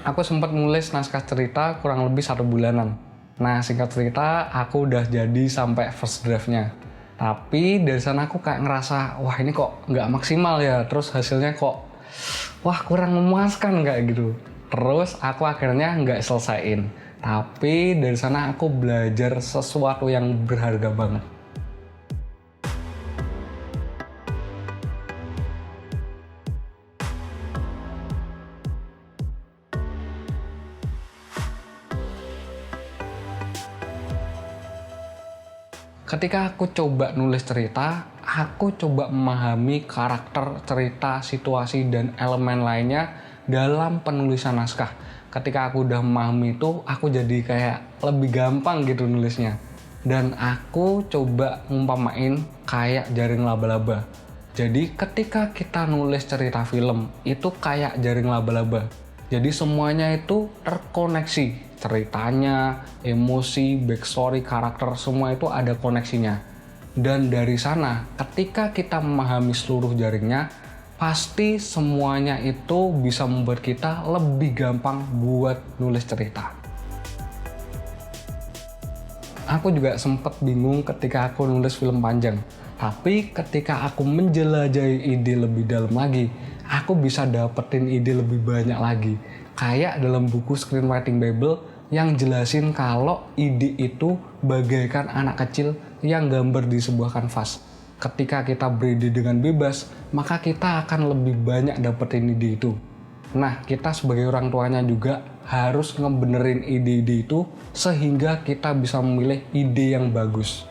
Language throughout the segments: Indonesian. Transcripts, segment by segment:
Aku sempat nulis naskah cerita kurang lebih 1 bulanan. Nah, singkat cerita, aku udah jadi sampai first draft-nya. Tapi dari sana aku kayak ngerasa, wah ini kok nggak maksimal ya. Terus hasilnya kok, wah kurang memuaskan kayak gitu. Terus aku akhirnya nggak selesaiin. Tapi dari sana aku belajar sesuatu yang berharga banget. Ketika aku coba nulis cerita, aku coba memahami karakter, cerita, situasi, dan elemen lainnya dalam penulisan naskah. Ketika aku udah memahami itu, aku jadi kayak lebih gampang gitu nulisnya. Dan aku coba ngumpamain kayak jaring laba-laba. Jadi ketika kita nulis cerita film, itu kayak jaring laba-laba. Jadi semuanya itu terkoneksi. Ceritanya, emosi, backstory, karakter, semua itu ada koneksinya. Dan dari sana, ketika kita memahami seluruh jaringnya, pasti semuanya itu bisa membuat kita lebih gampang buat nulis cerita. Aku juga sempat bingung ketika aku nulis film panjang. Tapi ketika aku menjelajahi ide lebih dalam lagi, aku bisa dapetin ide lebih banyak lagi. Kayak dalam buku Screenwriting Bible yang jelasin kalau ide itu bagaikan anak kecil yang gambar di sebuah kanvas. Ketika kita beride dengan bebas, maka kita akan lebih banyak dapetin ide itu. Nah, kita sebagai orang tuanya juga harus ngebenerin ide-ide itu sehingga kita bisa memilih ide yang bagus.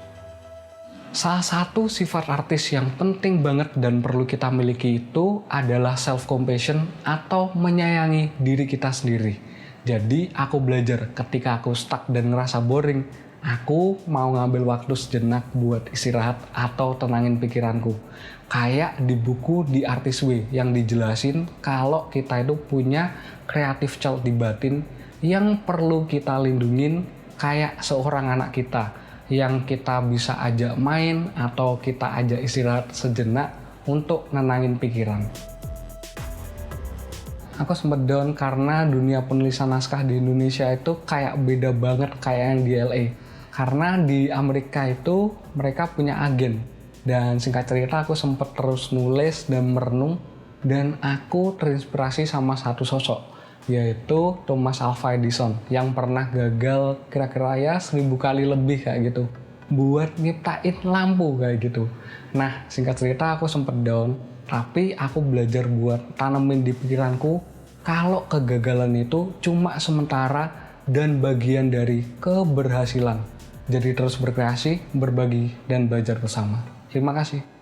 Salah satu sifat artis yang penting banget dan perlu kita miliki itu adalah self-compassion atau menyayangi diri kita sendiri. Jadi aku belajar ketika aku stuck dan ngerasa boring, aku mau ngambil waktu sejenak buat istirahat atau tenangin pikiranku. Kayak di buku The Artist Way yang dijelasin kalau kita itu punya creative child di batin yang perlu kita lindungin kayak seorang anak kita yang kita bisa ajak main atau kita ajak istirahat sejenak untuk nenangin pikiran. Aku sempat down karena dunia penulisan naskah di Indonesia itu kayak beda banget kayak yang di LA. Karena di Amerika itu mereka punya agen. Dan singkat cerita aku sempat terus nulis dan merenung dan aku terinspirasi sama satu sosok, yaitu Thomas Alva Edison yang pernah gagal kira-kira ya 1000 kali lebih kayak gitu buat nyiptain lampu kayak gitu. Nah, singkat cerita aku sempet down, tapi aku belajar buat tanemin di pikiranku kalau kegagalan itu cuma sementara dan bagian dari keberhasilan. Jadi terus berkreasi, berbagi, dan belajar bersama. Terima kasih.